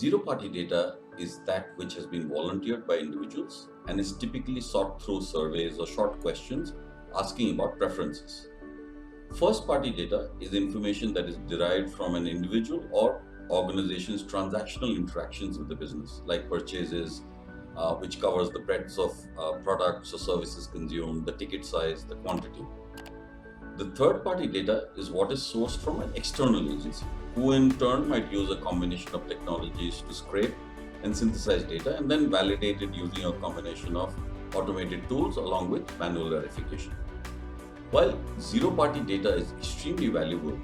Zero-party data is that which has been volunteered by individuals and is typically sought through surveys or short questions asking about preferences. First-party data is information that is derived from an individual or organization's transactional interactions with the business, like purchases, which covers the breadth of products or services consumed, the ticket size, the quantity. The third-party data is what is sourced from an external agency, who in turn might use a combination of technologies to scrape and synthesize data and then validate it using a combination of automated tools along with manual verification. While zero-party data is extremely valuable,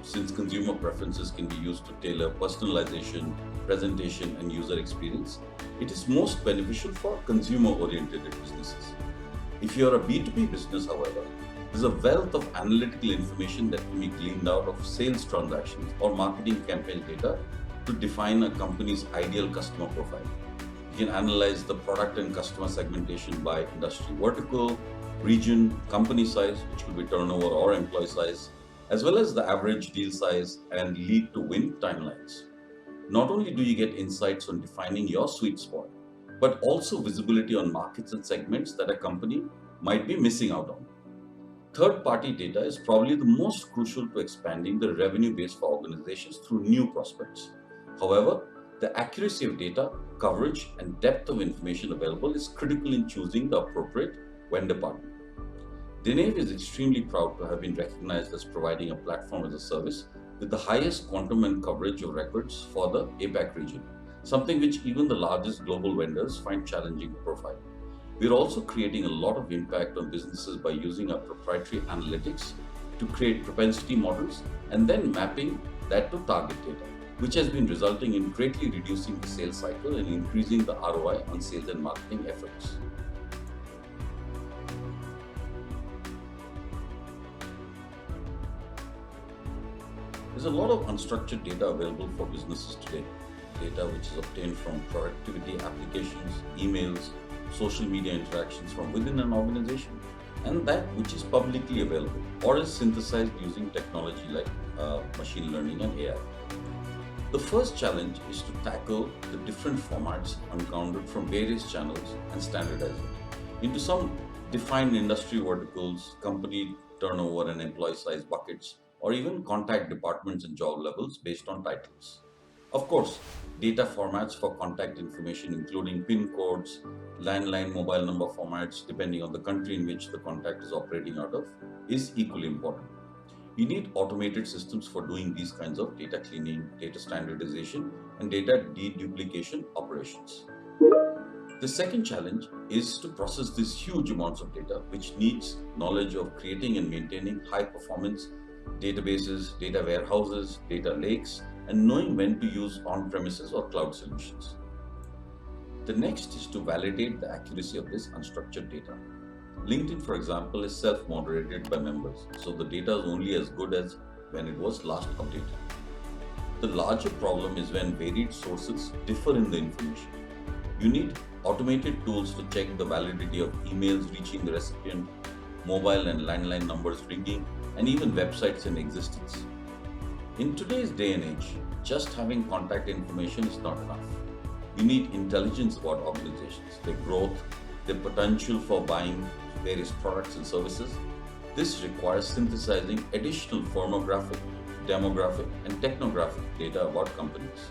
since consumer preferences can be used to tailor personalization, presentation, and user experience, it is most beneficial for consumer-oriented businesses. If you are a B2B business, however, there's a wealth of analytical information that can be gleaned out of sales transactions or marketing campaign data to define a company's ideal customer profile. You can analyze the product and customer segmentation by industry vertical, region, company size, which could be turnover or employee size, as well as the average deal size and lead to win timelines. Not only do you get insights on defining your sweet spot, but also visibility on markets and segments that a company might be missing out on. Third-party data is probably the most crucial to expanding the revenue base for organizations through new prospects. However, the accuracy of data, coverage, and depth of information available is critical in choosing the appropriate vendor partner. Denave is extremely proud to have been recognized as providing a platform as a service with the highest quantum and coverage of records for the APAC region, something which even the largest global vendors find challenging to provide. We're also creating a lot of impact on businesses by using our proprietary analytics to create propensity models and then mapping that to target data, which has been resulting in greatly reducing the sales cycle and increasing the ROI on sales and marketing efforts. There's a lot of unstructured data available for businesses today. Data which is obtained from productivity applications, emails, social media interactions from within an organization, and that which is publicly available or is synthesized using technology like machine learning and AI. The first challenge is to tackle the different formats encountered from various channels and standardize it into some defined industry verticals, company turnover and employee size buckets, or even contact departments and job levels based on titles. Of course, data formats for contact information, including PIN codes, landline mobile number formats, depending on the country in which the contact is operating out of, is equally important. You need automated systems for doing these kinds of data cleaning, data standardization, and data deduplication operations. The second challenge is to process these huge amounts of data, which needs knowledge of creating and maintaining high-performance databases, data warehouses, data lakes, and knowing when to use on-premises or cloud solutions. The next is to validate the accuracy of this unstructured data. LinkedIn, for example, is self-moderated by members, so the data is only as good as when it was last updated. The larger problem is when varied sources differ in the information. You need automated tools to check the validity of emails reaching the recipient, mobile and landline numbers ringing, and even websites in existence. In today's day and age, just having contact information is not enough. You need intelligence about organizations, their growth, their potential for buying various products and services. This requires synthesizing additional firmographic, demographic, and technographic data about companies.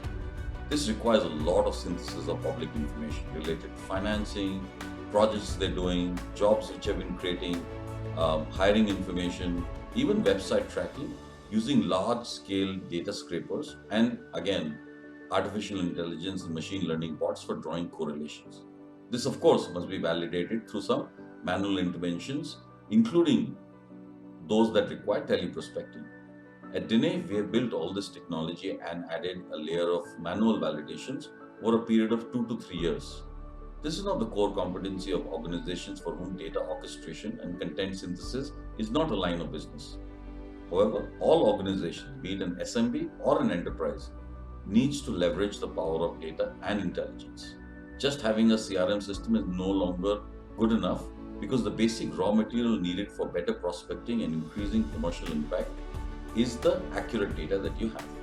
This requires a lot of synthesis of public information related to financing, projects they're doing, jobs which have been creating, hiring information, even website tracking, using large-scale data scrapers, and again, artificial intelligence and machine learning bots for drawing correlations. This, of course, must be validated through some manual interventions, including those that require teleprospecting. At Denave, we have built all this technology and added a layer of manual validations over a period of 2 to 3 years. This is not the core competency of organizations for whom data orchestration and content synthesis is not a line of business. However, all organizations, be it an SMB or an enterprise, needs to leverage the power of data and intelligence. Just having a CRM system is no longer good enough because the basic raw material needed for better prospecting and increasing commercial impact is the accurate data that you have.